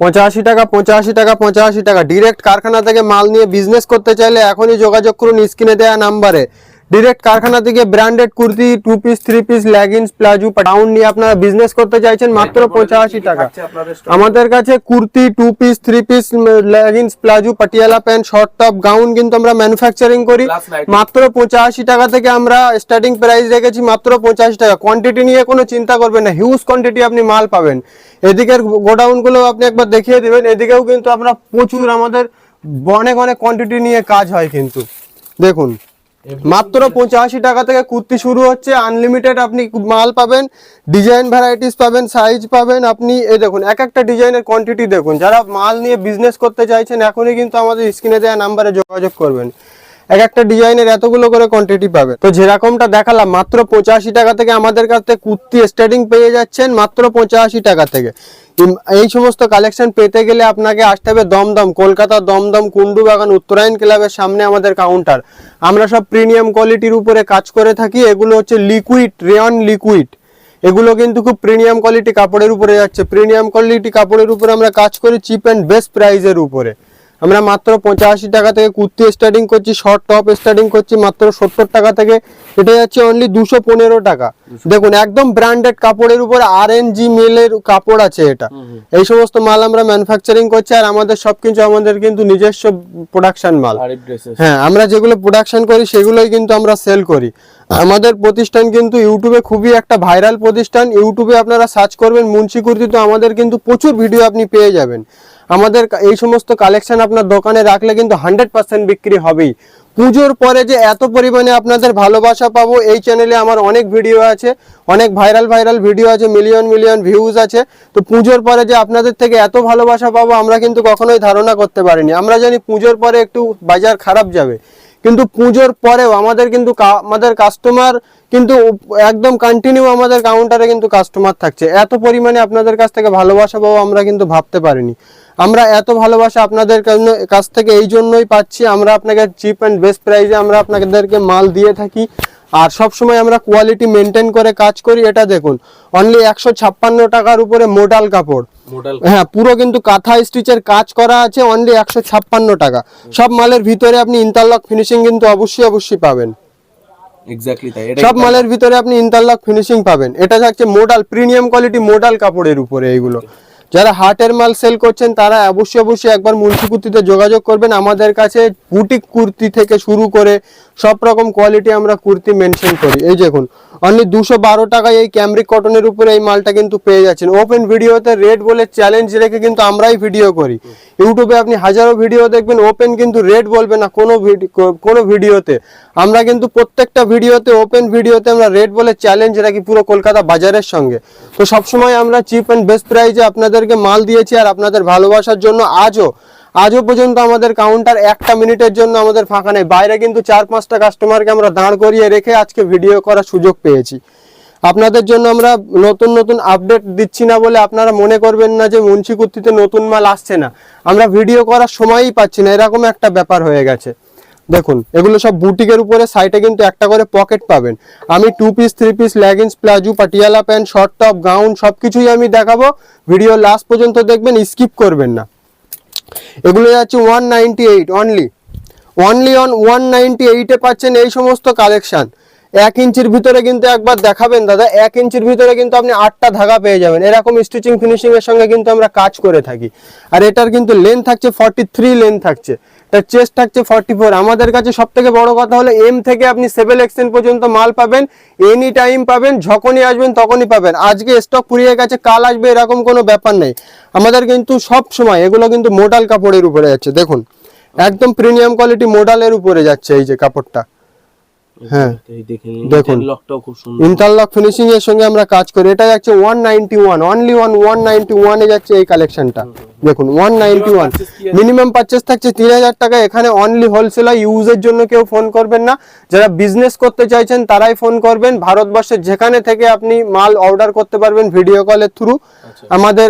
85 টাকা 85 টাকা 85 টাকা। ডিরেক্ট কারখানা থেকে মাল নিয়ে বিজনেস করতে চাইলে এখনই যোগাযোগ করুন স্ক্রিনে দেওয়া নাম্বারে। ডিরেক্ট কারখানা থেকে branded kurti, 2 piece 3 piece leggings palazzo down নিয়ে আপনারা বিজনেস করতে চাইছেন মাত্র 85 টাকা। আমাদের কাছে kurti, 2 piece 3 piece leggings palazzo, Patiala pant, short top, gown কিন্তু আমরা ম্যানুফ্যাকচারিং করি মাত্র 85 টাকা থেকে। আমরা স্টার্টিং প্রাইস রেখেছি মাত্র 85 টাকা। কোয়ান্টিটি নিয়ে কোনো চিন্তা করবেন না, হিউজ কোয়ান্টিটি আপনি মাল পাবেন। এদিকের গোডাউনগুলো আপনি একবার দেখিয়ে দিবেন। এদিকেও কিন্তু আমরা প্রচুর আমাদের অনেক অনেক কোয়ান্টিটি নিয়ে কাজ হয় কিন্তু। দেখুন মাত্র 85 টাকা থেকে কুর্তি শুরু হচ্ছে, আনলিমিটেড আপনি মাল পাবেন, ডিজাইন ভ্যারাইটিস পাবেন, সাইজ পাবেন। আপনি এই দেখুন এক একটা ডিজাইনের কোয়ান্টিটি দেখুন। যারা মাল নিয়ে বিজনেস করতে চাইছেন এখনই কিন্তু আমাদের স্ক্রিনে দেওয়া নাম্বারে যোগাযোগ করবেন। এক একটা ডিজাইনের এতগুলো করে কোয়ান্টিটি পাবেন। তো যেরকমটা দেখালাম মাত্র 85 টাকা থেকে আমাদের কাছ থেকে কুর্তি স্টার্টিং পেয়ে যাচ্ছেন মাত্র 85 টাকা থেকে। এই সমস্ত কালেকশন পেতে গেলে আপনাকে আসতে হবে দমদম, কলকাতা দমদম কুন্ডু বাগান উত্তরায়ণ ক্লাবের সামনে আমাদের কাউন্টার। আমরা সব প্রিমিয়াম কোয়ালিটির উপরে কাজ করে থাকি। এগুলো হচ্ছে লিকুইড, রেয়ন লিকুইড। এগুলো কিন্তু খুব প্রিমিয়াম কোয়ালিটি কাপড়ের উপরে যাচ্ছে। প্রিমিয়াম কোয়ালিটি কাপড়ের উপরে আমরা কাজ করি চিপ অ্যান্ড বেস্ট প্রাইসের উপরে। আমরা মাত্র 85 টাকা থেকে কুর্তি স্টার্টিং করছি, শর্ট টপ স্টার্টিং করছি মাত্র 70 টাকা থেকে। এটা যাচ্ছে অনলি 215 টাকা। দেখুন একদম ব্র্যান্ডেড কাপড়ের উপর RNG মিলের কাপড় আছে এটা। এই সমস্ত মাল আমরা ম্যানুফ্যাকচারিং করছি আর আমাদের সবকিছু আমাদের কিন্তু নিজস্ব প্রোডাকশন মাল। হ্যাঁ, আমরা যেগুলো প্রোডাকশন করি সেগুলোই কিন্তু আমরা সেল করি। আমাদের প্রতিষ্ঠান কিন্তু ইউটিউবে খুবই একটা ভাইরাল প্রতিষ্ঠান। ইউটিউবে আপনারা সার্চ করবেন মুন্সি কুর্তি, তো আমাদের কিন্তু প্রচুর ভিডিও আপনি পেয়ে যাবেন। আমাদের এই সমস্ত কালেকশন আপনার দোকানে রাখলে কিন্তু 100% বিক্রি হবেই। পুজোর পরে যে এত পরিমাণে আপনাদের ভালোবাসা পাবো, এই চ্যানেলে আমার অনেক ভিডিও আছে, অনেক ভাইরাল ভিডিও আছে, মিলিয়ন ভিউজ আছে। তো পুজোর পরে যে আপনাদের থেকে এত ভালোবাসা পাবো আমরা কিন্তু কখনোই ধারণা করতে পারিনি। আমরা জানি পুজোর পরে একটু বাজার খারাপ যাবে, কিন্তু পুজোর পরেও আমাদের কিন্তু আমাদের কাস্টমার কিন্তু একদম কন্টিনিউ আমাদের কাউন্টারে কিন্তু কাস্টমার থাকছে। এত পরিমাণে আপনাদের কাছ থেকে ভালোবাসা পাবো আমরা কিন্তু ভাবতে পারিনি। আমরা এত ভালোবাসা আপনাদের কাছ থেকে এই জন্যই পাচ্ছি। আমরা আপনাকে চিপ অ্যান্ড বেস্ট প্রাইসে আমরা আপনাদেরকে মাল দিয়ে থাকি আর সব সময় আমরা কোয়ালিটি মেনটেন করে কাজ করি। এটা দেখুন অনলি 156 টাকার উপরে মোডাল কাপড়। হ্যাঁ, পুরো কিন্তু কাঁথা স্টিচের কাজ করা আছে, অনলি 156 টাকা। সব মালের ভিতরে আপনি ইন্টারলক ফিনিশিং কিন্তু অবশ্যই পাবেন। সব মালের ভিতরে আপনি ইন্টারলক ফিনিশিং পাবেন। এটা হচ্ছে মোডাল, প্রিমিয়াম কোয়ালিটি মোডাল কাপড়ের উপরে এইগুলো। যারা হাটের মাল সেল করছেন তারা অবশ্যই একবার মুন্সি কুর্তিতে যোগাযোগ করবেন। আমাদের কাছে বুটিক কুর্তি থেকে শুরু করে সব রকম কোয়ালিটি আমরা কুর্তি মেনশন করি। এই দেখুন অনলি 212 টাকায় এই ক্যামরিক কটনের উপরে এই মালটা কিন্তু পেয়ে যাচ্ছেন। ওপেন ভিডিওতে রেট বলে চ্যালেঞ্জ রেখে কিন্তু আমরাই ভিডিও করি। ইউটিউবে আপনি হাজারো ভিডিও দেখবেন, ওপেন কিন্তু রেট বলবে না কোনো ভিডিওতে। আমরা কিন্তু প্রত্যেকটা ভিডিওতে, ওপেন ভিডিওতে আমরা রেট বলে চ্যালেঞ্জ রাখি পুরো কলকাতা বাজারের সঙ্গে। তো সবসময় আমরা চিপ অ্যান্ড বেস্ট প্রাইসে আপনাদেরকে মাল দিয়েছি আর আপনাদের ভালোবাসার জন্য আজও পর্যন্ত আমাদের কাউন্টার একটা মিনিটের জন্য আমাদের ফাঁকা নেই। বাইরে কিন্তু 4-5টা কাস্টমারকে আমরা দাঁড় করিয়ে রেখে আজকে ভিডিও করার সুযোগ পেয়েছি। আপনাদের জন্য আমরা নতুন আপডেট দিচ্ছি না বলে আপনারা মনে করবেন না যে মুন্সি কুর্তিতে নতুন মাল আসছে না। আমরা ভিডিও করার সময়ই পাচ্ছি না, এরকম একটা ব্যাপার হয়ে গেছে। দেখুন এগুলো সব বুটিকের উপরে, সাইডে কিন্তু একটা করে পকেট পাবেন। আমি 2 piece 3 piece leggings palazzo, Patiala pant, short top, gown সবকিছুই আমি দেখাবো। ভিডিও লাস্ট পর্যন্ত দেখবেন, স্কিপ করবেন না। এগুলো যাচ্ছে 198 অনলি অন 198-এ পাচ্ছেন এই সমস্ত কালেকশন। 1 ইঞ্চির ভিতরে কিন্তু একবার দেখাবেন দাদা, 1 ইঞ্চির ভিতরে কিন্তু আপনি 8টা ধাগা পেয়ে যাবেন। এরকম স্টিচিং ফিনিশিং এর সঙ্গে কিন্তু আমরা কাজ করে থাকি। আর এটার কিন্তু লেন্থ থাকছে 43 লেন্থ থাকছে, এটার চেস্ট থাকছে 44। আমাদের কাছে সব থেকে বড় কথা হলো এম থেকে আপনি 7XL পর্যন্ত মাল পাবেন, এনি টাইম পাবেন, যখনই আসবেন তখনই পাবেন। আজকে স্টক ফুরিয়ে গেছে কাল আসবে এরকম কোনো ব্যাপার নেই। আমাদের কিন্তু সব সময় এগুলো কিন্তু মোডাল কাপড়ের উপরে যাচ্ছে। দেখুন একদম প্রিমিয়াম কোয়ালিটি মোডালের উপরে যাচ্ছে এই যে কাপড়টা। হ্যাঁ দেখুন ইন্টারলক ফিনিশিং এর সঙ্গে আমরা কাজ করি। এটা যাচ্ছে 191 অনলি 191 এ যাচ্ছে এই কালেকশনটা। দেখুন 191 মিনিমাম পারচেজ থাকছে 3000 টাকা। এখানে অনলি হোলসেলার ইউজের জন্য কেউ ফোন করবেন না, যারা বিজনেস করতে চাইছেন তারাই ফোন করবেন। ভারতবর্ষের যেখানে থেকে আপনি মাল অর্ডার করতে পারবেন ভিডিও কলের থ্রু। আমাদের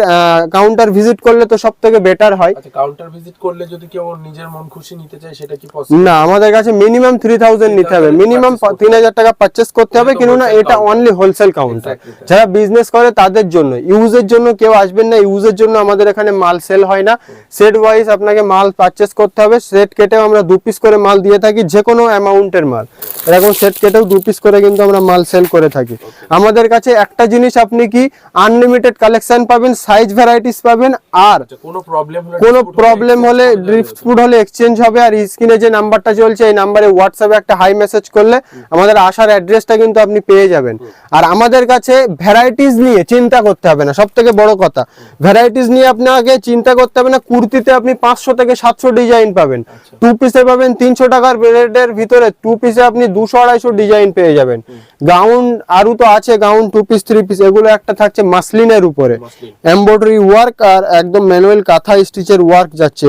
কাউন্টার ভিজিট করলে তো সব থেকে বেটার হয়। আচ্ছা, কাউন্টার ভিজিট করলে যদি কেউ নিজের মন খুশি নিতে চায় সেটা কি পসিবল? না, আমাদের কাছে মিনিমাম 3000 নিতে হবে, মিনিমাম 3000 টাকা পারচেজ করতে হবে। কিন্তু না, এটা অনলি হোলসেল কাউন্টার। যারা বিজনেস করে তাদের জন্য, ইউজের জন্য কেউ আসবেন না। ইউজের জন্য আমাদের এখানে মাল সেল হয় না, সেট ওয়াইজ আপনাকে মাল পারচেস করতে হবে। সেট কেটেও আমরা 2 পিস করে মাল দিয়ে থাকি, যে কোনো অ্যামাউন্টের মাল এরকম সেট কেটেও 2 পিস করে কিন্তু আমরা মাল সেল করে থাকি। আমাদের কাছে একটা জিনিস আপনি কি আনলিমিটেড কালেকশন পাবেন, সাইজ ভ্যারাইটিস পাবেন, আর কোনো প্রবলেম হলে ডিসপুট হলে এক্সচেঞ্জ হবে। আর স্ক্রিনে যে নাম্বারটা চলছে এই নাম্বারে হোয়াটসঅ্যাপে একটা হাই মেসেজ করলে আমাদের আসার অ্যাড্রেসটা কিন্তু আপনি পেয়ে যাবেন। আর আমাদের কাছে ভ্যারাইটিস নিয়ে চিন্তা করতে হবে না, সব থেকে বড় কথা ভ্যারাইটিস নিয়ে আপনাকে চিন্তা করতে হবে না। কুর্তিতে আপনি 500 থেকে 700 ডিজাইন পাবেন, 2 পিসে পাবেন 300 টাকার রেটের ভিতরে, 2 পিসে আপনি 200-250 ডিজাইন পেয়ে যাবেন। গাউন আরও তো আছে, গাউন 2 পিস 3 পিস, এগুলো একটা থাকছে মাসলিনের উপরে এমব্রয়ডারি ওয়ার্ক আর একদম ম্যানুয়াল কাঁথা স্টিচের ওয়ার্ক যাচ্ছে।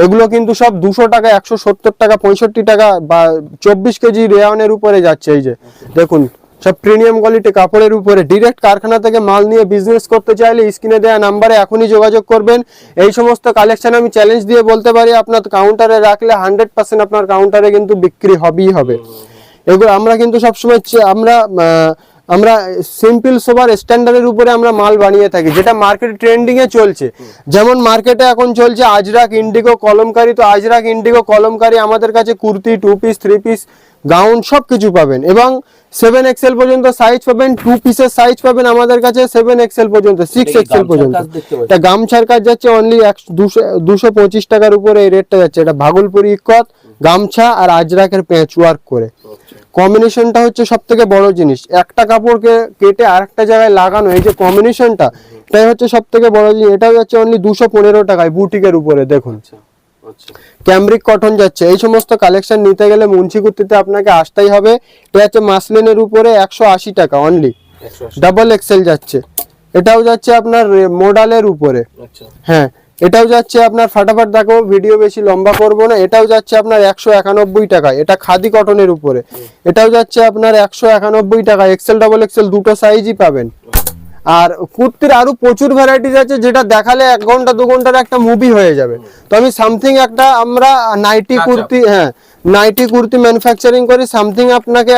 এগুলো কিন্তু সব 200 টাকা, 170 টাকা, 65 টাকা বা 24 কেজি রেয়নের উপরে যাচ্ছে। এই যে দেখুন সব প্রিমিয়াম কোয়ালিটি কাপড়ের উপরে। ডিরেক্ট কারখানা থেকে মাল নিয়ে বিজনেস করতে চাইলে স্ক্রিনে দেওয়া নাম্বারে এখনই যোগাযোগ করবেন। এই সমস্ত কালেকশন আমি চ্যালেঞ্জ দিয়ে বলতে পারি আপনার কাউন্টারে রাখলে 100% আপনার কাউন্টারে কিন্তু বিক্রি হবেই হবে। এগুলো আমরা কিন্তু সবসময় আমরা সিম্পল সোবার স্ট্যান্ডার্ডের উপরে আমরা মাল বানিয়ে থাকি, যেটা মার্কেট ট্রেন্ডিং এ চলছে। যেমন মার্কেটে এখন চলছে আজরাক, ইন্ডিগো, কলমকারি। তো আজরাক, ইন্ডিগো, কলমকারি আমাদের কাছে কুর্তি, 2 পিস 3 পিস, গাউন সব কিছু পাবেন এবং 7XL পর্যন্ত সাইজ পাবেন। 2 পিসের সাইজ পাবেন আমাদের কাছে 7XL পর্যন্ত, 6XL পর্যন্ত। এটা গামছার কাজ যাচ্ছে অনলি 225 টাকার উপরে এই রেটটা যাচ্ছে। এটা ভাগলপুরি ইকত, গামছা আর আজরাকের প্যাচ ওয়ার্ক করে। কম্বিনেশনটা হচ্ছে সব থেকে বড় জিনিস, একটা কাপড়কে কেটে আরেকটা জায়গায় লাগানো, এই যে কম্বিনেশনটা এটাই হচ্ছে সব থেকে বড় জিনিস। এটাও যাচ্ছে অনলি 215 টাকায় বুটিকের উপরে। দেখুন ক্যামব্রিক কটন যাচ্ছে। এই সমস্ত কালেকশন নিতে গেলে মুন্সিকুর্তিতে আপনাকে আসতেই হবে। এটা হচ্ছে মাসলিনের উপরে 180 টাকা অনলি, ডাবল এক্সেল যাচ্ছে। এটাও যাচ্ছে আপনার মোডালের উপরে। হ্যাঁ, এটাও যাচ্ছে আপনার ফাটাফাট দেখো, ভিডিও বেশি লম্বা করব না। এটাও যাচ্ছে আপনার 191 টাকায়, এটা খাদি কটনের উপরে। এটাও যাচ্ছে আপনার 191 টাকা, এক্সেল ডাবল এক্সেল দুটো সাইজই পাবেন। আর কুর্তির আরো প্রচুর ভ্যারাইটিস আছে, যেটা দেখালে 1 ঘন্টা 2 ঘন্টার একটা মুভি হয়ে যাবে। তো আমি সামথিং আমরা নাইটি কুর্তি, হ্যাঁ নাইটি কুর্তি ম্যানুফ্যাকচারিং করি। সামথিং আপনাকে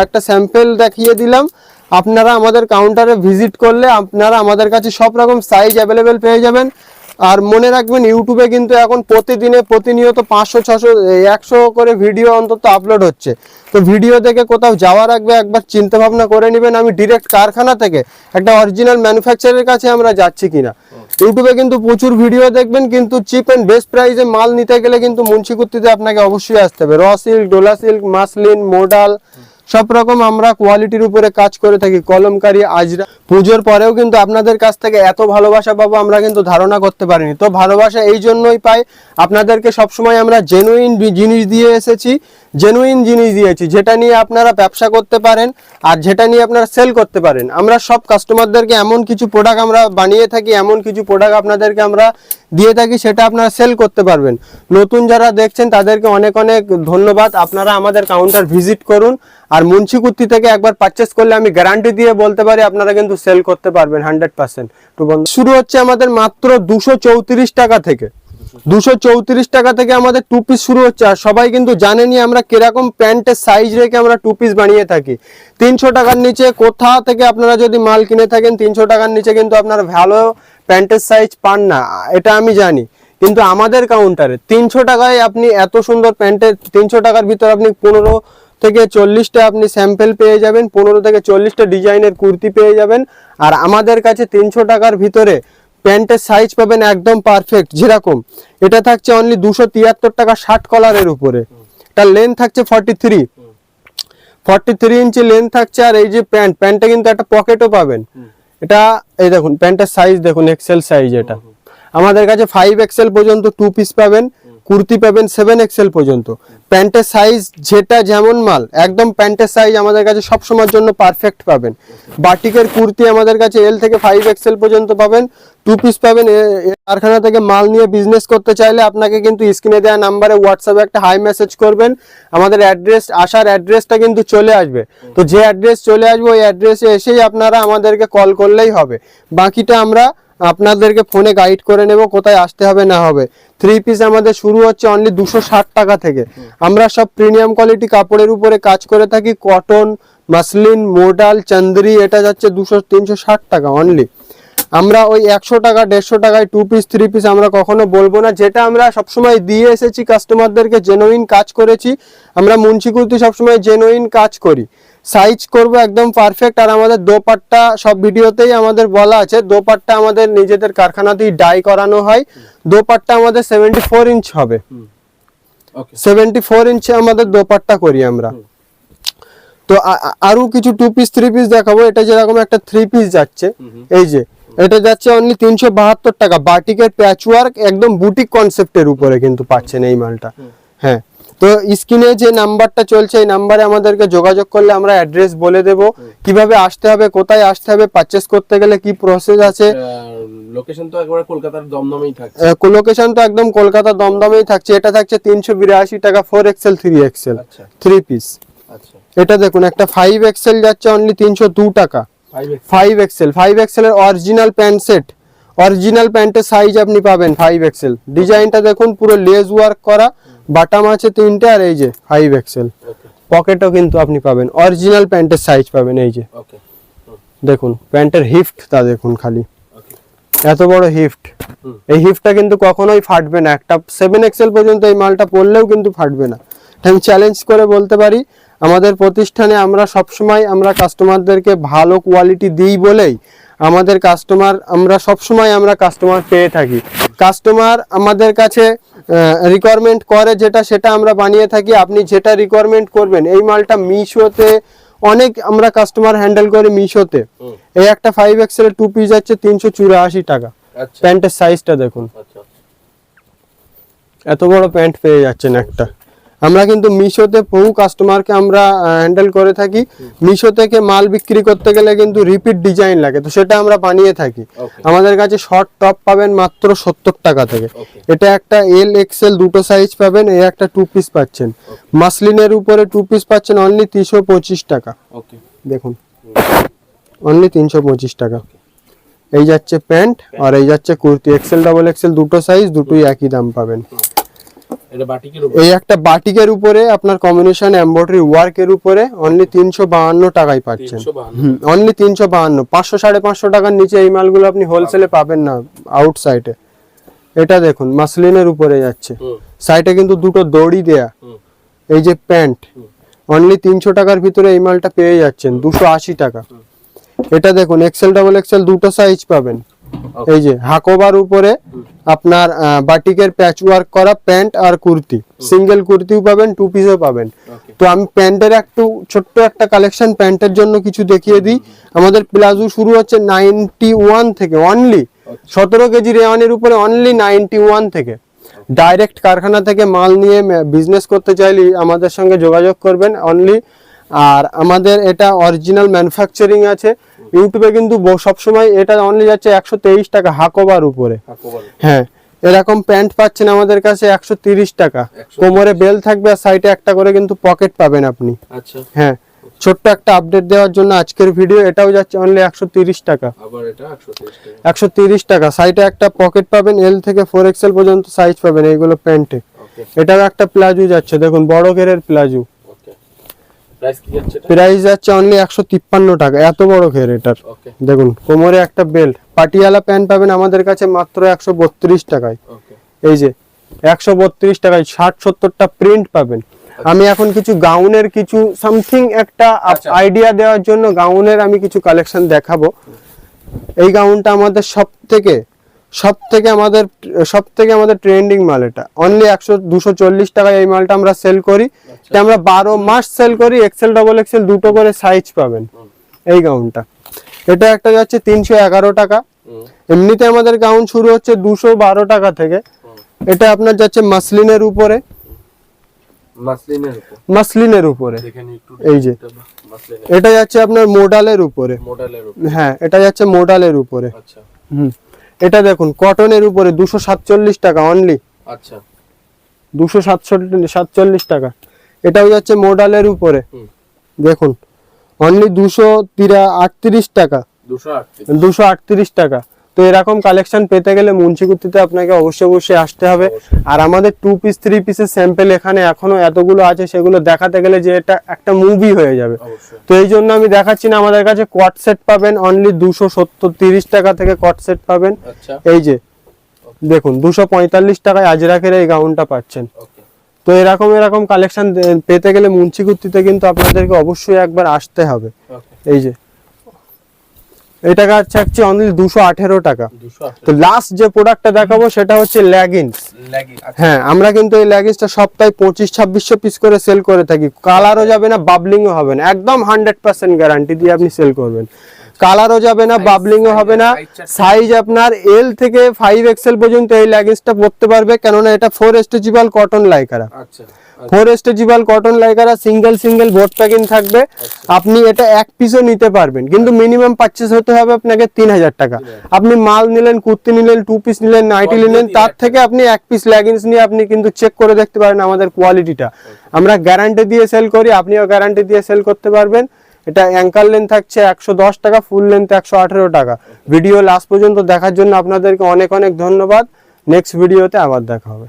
একটা স্যাম্পল দেখিয়ে দিলাম। আপনারা আমাদের কাউন্টারে ভিজিট করলে আপনারা আমাদের কাছে সব রকম সাইজ অ্যাভেলেবেল পেয়ে যাবেন। আর মনে রাখবেন ইউটিউবে কিন্তু এখন প্রতিনিয়ত 500-600-100 করে ভিডিও অন্তত আপলোড হচ্ছে। তো ভিডিও দেখে কোথাও যাওয়ার আগে একবার চিন্তা ভাবনা করে নেবেন আমি ডিরেক্ট কারখানা থেকে একটা অরিজিনাল ম্যানুফ্যাকচারের কাছে আমরা যাচ্ছি কিনা। ইউটিউবে কিন্তু প্রচুর ভিডিও দেখবেন, কিন্তু চিপ এন্ড বেস্ট প্রাইসে মাল নিতে গেলে কিন্তু মুন্সিকুর্তিতে আপনাকে অবশ্যই আসতে হবে। র সিল্ক, ডোলা সিল্ক, মাসলিন, মোডাল সব রকম আমরা কোয়ালিটির উপরে কাজ করে থাকি। কলমকারি, আজরা। পুজোর পরেও কিন্তু আপনাদের কাছ থেকে এত ভালোবাসা পাবো আমরা কিন্তু ধারণা করতে পারিনি। তো ভালোবাসা এই জন্যই পাই, আপনাদেরকে সবসময় আমরা জেনুইন জিনিস দিয়ে এসেছি, জেনুইন জিনিস দিয়েছি, যেটা নিয়ে আপনারা ব্যবসা করতে পারেন আর যেটা নিয়ে আপনারা সেল করতে পারেন। আমরা সব কাস্টমারদেরকে এমন কিছু প্রোডাক্ট আমরা বানিয়ে থাকি, এমন কিছু প্রোডাক্ট আপনাদেরকে আমরা দিয়ে থাকি, সেটা আপনারা সেল করতে পারবেন। নতুন যারা দেখছেন তাদেরকে অনেক অনেক ধন্যবাদ। আপনারা আমাদের কাউন্টার ভিজিট করুন। আর মুন্সিকুর্তি থেকে একবার পারচেস করলে আমি গ্যারান্টি দিয়ে বলতে পারি আপনারা কিন্তু সেল করতে পারবেন 100%। শুরু হচ্ছে আমাদের মাত্র 234 টাকা থেকে। 234 টাকা থেকে আমাদের 2 পিস শুরু হচ্ছে। আর সবাই কিন্তু জানেনই আমরা কিরকম প্যান্টের সাইজ রেখে আমরা 2 পিস বানিয়ে থাকি। 300 টাকার নিচে কোথা থেকে আপনারা যদি মাল কিনে থাকেন, 300 টাকার নিচে কিন্তু আপনারা ভালো প্যান্টের সাইজ পান না, এটা আমি জানি। কিন্তু আমাদের কাউন্টারে 300 টাকায় আপনি এত সুন্দর প্যান্টের, 300 টাকার ভিতর আপনি 15 থেকে 40টা আপনি স্যাম্পল পেয়ে যাবেন, 15 থেকে 40টা ডিজাইনের কুর্তি পেয়ে যাবেন। আর আমাদের কাছে 300 টাকার ভিতরে প্যান্টের সাইজ পাবেন একদম পারফেক্ট। যেরকম এটা থাকছে অনলি 273 টাকা 60 কলারের উপরে। তার লেন্থ থাকছে 43 ইঞ্চি লেন্থ থাকছে। আর এই যে প্যান্টটা কিন্তু একটা পকেটও পাবেন। এটা এই দেখুন প্যান্টের সাইজ দেখুন, এক্সেল সাইজ। এটা আমাদের কাছে 5XL পর্যন্ত 2 পিস পাবেন, কুর্তি পাবেন 7XL পর্যন্ত। প্যান্টের সাইজ যেটা যেমন মাল একদম প্যান্টের সাইজ আমাদের কাছে সব সময়ের জন্য পারফেক্ট পাবেন। বাটিকের কুর্তি আমাদের কাছে L থেকে 5XL পর্যন্ত পাবেন, 2 পিস পাবেন। কারখানা থেকে মাল নিয়ে বিজনেস করতে চাইলে আপনাকে কিন্তু স্ক্রিনে দেওয়া নাম্বারে হোয়াটসঅ্যাপে একটা হাই মেসেজ করবেন। আমাদের আসার অ্যাড্রেসটা কিন্তু চলে আসবে। তো যে অ্যাড্রেস চলে আসবে ওই অ্যাড্রেসে এসেই আপনারা আমাদেরকে কল করলেই হবে। বাকিটা আমরা আপনাদেরকে ফোনে গাইড করে নেব কোথায় আসতে হবে না হবে। 3 পিস আমাদের শুরু হচ্ছে অনলি 260 টাকা থেকে। আমরা সব প্রিমিয়াম কোয়ালিটি কাপড়ের উপরে কাজ করে থাকি, কটন, মাসলিন, মোডাল, চান্দেরি। এটা যাচ্ছে 360 টাকা অনলি। আমরা ওই 100 টাকা 150 টাকায় 2 পিস 3 পিস আমরা কখনো বলবো না। যেটা আমরা সবসময় দিয়ে এসেছি কাস্টমারদেরকে, জেনুইন কাজ করেছি আমরা। মুন্সি কুর্তি সবসময় জেনুইন কাজ করি, সাইজ করব একদম পারফেক্ট। আর আমাদের দোপাট্টা সব ভিডিওতেই আমাদের বলা আছে, দোপাট্টা আমাদের নিজেদের কারখানাতেই ডাই করানো হয়। দোপাট্টা আমাদের 74 ইঞ্চ হবে, 74 ইঞ্চে আমাদের দোপাট্টা করি আমরা। তো আরো কিছু 2 পিস 3 পিস দেখাবো। এটা যেরকম একটা 3 পিস যাচ্ছে, এই যে এটা যাচ্ছে অনলি 372 টাকা। বাটিকের প্যাচওয়ার্ক একদম বুটিক কনসেপ্টের উপরে কিন্তু পাচ্ছেন এই মালটা। হ্যাঁ, তো স্ক্রিনে যে নাম্বারটা চলছে এই নাম্বারে আমাদেরকে যোগাযোগ করলে আমরা অ্যাড্রেস বলে দেব, কিভাবে আসতে হবে, কোথায় আসতে হবে, পারচেজ করতে গেলে কি প্রসেস আছে। লোকেশন তো একবারে কলকাতার দমদমেই থাকছে। লোকেশন তো একদম কলকাতা দমদমেই থাকছে। এটা থাকছে 382 টাকা 4XL 3XL 3 পিস। আচ্ছা, এটা দেখুন একটা 5XL যাচ্ছে অনলি 302 টাকা। 5XL এর অরিজিনাল প্যান্ট সেট, অরিজিনাল প্যান্টের সাইজ আপনি পাবেন 5XL। ডিজাইনটা দেখুন পুরো লেস ওয়ার্ক করা, বাটাম আছে 3টে। আর এই যে 5XL পকেটও কিন্তু আপনি পাবেন, অরিজিনাল প্যান্টের সাইজ পাবেন। এই যে দেখুন প্যান্টের হিফটটা দেখুন, খালি এত বড় হিফট। এই হিফটটা কিন্তু কখনোই ফাটবে না। একটা 7XL পর্যন্ত এই মালটা পরলেও কিন্তু ফাটবে না। আমি চ্যালেঞ্জ করে বলতে পারি, আমাদের প্রতিষ্ঠানে আমরা সবসময় আমরা কাস্টমারদেরকে ভালো কোয়ালিটি দিই বলেই আমাদের কাস্টমার, আমরা সবসময় আমরা কাস্টমার পেয়ে থাকি। কাস্টমার আমাদের কাছে রিকোয়ারমেন্ট করে যেটা, সেটা আমরা বানিয়ে থাকি। আপনি যেটা রিকোয়ারমেন্ট করবেন, এই মালটা মিশোতে অনেক আমরা কাস্টমার হ্যান্ডেল করি মিশোতে। এই একটা 5XL এর 2 পিস যাচ্ছে 384 টাকা। প্যান্টের সাইজটা দেখুন, এত বড় প্যান্ট পেয়ে যাচ্ছেন একটা। আমরা কিন্তু মিশোতে বহু কাস্টমারকে আমরা হ্যান্ডেল করে থাকি। মিশো থেকে মাল বিক্রি করতে গেলে কিন্তু রিপিট ডিজাইন লাগে, তো সেটা আমরা বানিয়ে থাকি। আমাদের কাছে শর্ট টপ পাবেন মাত্র 70 টাকা থেকে। এটা একটা LXL দুটো সাইজ পাবেন। এই একটা 2 পিস পাচ্ছেন মাসলিনের উপরে 2 পিস পাচ্ছেন অনলি 325 টাকা। দেখুন অনলি 325 টাকা। এই যাচ্ছে প্যান্ট আর এই যাচ্ছে কুর্তি, XL XXL দুটো সাইজ, দুটোই একই দাম পাবেন। এই একটা বাটিকের উপরে আপনার কম্বিনেশন এমব্রয়ডারি ওয়ার্কের উপরে অনলি 352 টাকায় পাচ্ছেন। অনলি 352, 500 550 টাকার নিচে এই মালগুলো আপনি হোলসেলে পাবেন না আউটসাইডে। এটা দেখুন মাসলিনের উপরে যাচ্ছে, সাইডে কিন্তু দুটো দড়ি দেয়া। এই যে প্যান্ট অনলি 300 টাকার ভিতরে এই মালটা পেয়ে যাচ্ছেন 280 টাকা। এটা দেখুন XL XXL দুটো সাইজ পাবেন। এই যে হাকোবার উপরে আপনার বাটিকের প্যাচওয়ার্ক করা প্যান্ট আর কুর্তি, সিঙ্গেল কুর্তিও পাবেন 2 পিসও পাবেন। তো আমি প্যান্টের একটু ছোট্ট একটা কালেকশন প্যান্টের জন্য কিছু দেখিয়ে দিই। আমাদের প্লাজো শুরু হচ্ছে 91 থেকে, অনলি 17 কেজি রেওয়ানের উপরে অনলি 91 থেকে। ডাইরেক্ট কারখানা থেকে মাল নিয়ে বিজনেস করতে চাইলে আমাদের সঙ্গে যোগাযোগ করবেন অনলি। আর আমাদের এটা অরিজিনাল ম্যানুফ্যাকচারিং আছে। ইউটিউবে কিন্তু সবসময় এটা অনলি যাচ্ছে 123 টাকা হাকোবার উপরে। হ্যাঁ, এরকম প্যান্ট পাচ্ছেন আমাদের কাছে 130 টাকা। কোমরে বেল থাকবে আর সাইডে একটা করে কিন্তু পকেট পাবেন আপনি। হ্যাঁ, ছোট্ট একটা আপডেট দেওয়ার জন্য আজকের ভিডিও। এটাও যাচ্ছে অনলি 130 টাকা। আবার এটা 130 টাকা। সাইডে একটা পকেট পাবেন, L থেকে 4XL পর্যন্ত সাইজ পাবেন এইগুলো প্যান্টে। এটাও একটা প্লাজো যাচ্ছে, দেখুন বড় ঘেরের প্লাজো। প্রাইস যাচ্ছে অনলি 153 টাকা। এত বড় ঘের এটার। দেখুন কোমরে একটা বেল্ট, পাটিয়ালা প্যান্ট পাবেন আমাদের কাছে মাত্র 132 টাকায়। এই যে 132 টাকায় 60-70টা প্রিন্ট পাবেন। আমি এখন কিছু গাউনের কিছু সামথিং একটা আইডিয়া দেওয়ার জন্য গাউনের আমি কিছু কালেকশন দেখাবো। এই গাউনটা আমাদের সবথেকে আমাদের ট্রেন্ডিং মাল। এটা অনলি 240 টাকায় এই মালটা আমরা সেল করি। এটা আমরা 12 মাস সেল করি। XL XXL দুটো করে সাইজ পাবেন এই গাউনটা। এটা একটা যাচ্ছে 311 টাকা। এমনিতে আমাদের গাউন শুরু হচ্ছে 212 টাকা থেকে। এটা আপনার যাচ্ছে মাসলিনের উপরে, মাসলিনের উপরে। এই যে এটা যাচ্ছে আপনার মোডালের উপরে। হ্যাঁ, এটা যাচ্ছে মোডালের উপরে। এটা দেখুন কটনের উপরে 247 টাকা অনলি। 247 টাকা। এটাও যাচ্ছে মোডালের উপরে। দেখুন অনলি 238 টাকা। 238 টাকা। তো এরকম কালেকশন পেতে গেলে মুন্সিকুর্তিতে আপনাকে অবশ্যই আসতে হবে। আর আমাদের 2 পিস 3 পিসের স্যাম্পল এখানে এখনো এতগুলো আছে, সেগুলো দেখাতে গেলে যে এটা একটা মুভি হয়ে যাবে। অবশ্যই। তো এই জন্য আমি দেখাচ্ছি না। আমাদের কাছে কোয়াট সেট পাবেন অনলি 230 টাকা থেকে কোয়াট সেট পাবেন। আচ্ছা, এই যে দেখুন 245 টাকায় আজরাকের এই গাউনটা পাচ্ছেন। ওকে। তো এরকম কালেকশন পেতে গেলে মুন্সিকুর্তিতে কিন্তু আপনাদেরকে অবশ্যই একবার আসতে হবে। ওকে। এই যে এটা থাকছে অনলি 218 টাকা। 208 তো লাস্ট যে প্রোডাক্টটা দেখাবো সেটা হচ্ছে লেগিংস। লাগি। আচ্ছা, হ্যাঁ, আমরা কিন্তু এই লেগিংসটা সপ্তাহে 2500-2600 পিস করে সেল করে থাকি। কালারও যাবে না, বাবলিংও হবে না, একদম 100% গ্যারান্টি দিয়ে আপনি সেল করবেন। কালারও যাবে না, বাবলিংও হবে না। সাইজ আপনার এল থেকে 5XL পর্যন্ত এই লেগিংসটা পরতে পারবে, কেননা এটা 4 স্ট্রেচেবল কটন লাইকারা। আচ্ছা, 4 stretchable cotton লাইকারা, single board packing থাকবে। আপনি এটা এক পিসও নিতে পারবেন, কিন্তু মিনিমাম পারচেজ হতে হবে আপনাকে 3000 টাকা। আপনি মাল নিলেন, কুর্তি নিলেন, 2 পিস নিলেন, নাইটি নিলেন, তার থেকে আপনি এক পিস লেগিংস নিয়ে আপনি কিন্তু চেক করে দেখতে পারেন আমাদের কোয়ালিটিটা। আমরা গ্যারান্টি দিয়ে সেল করি, আপনিও গ্যারান্টি দিয়ে সেল করতে পারবেন। এটা অ্যাঙ্কার লেন্থ থাকছে 110 টাকা, ফুল লেন্থ 118 টাকা। ভিডিও লাস্ট পর্যন্ত দেখার জন্য আপনাদেরকে অনেক ধন্যবাদ। নেক্সট ভিডিওতে আবার দেখা হবে।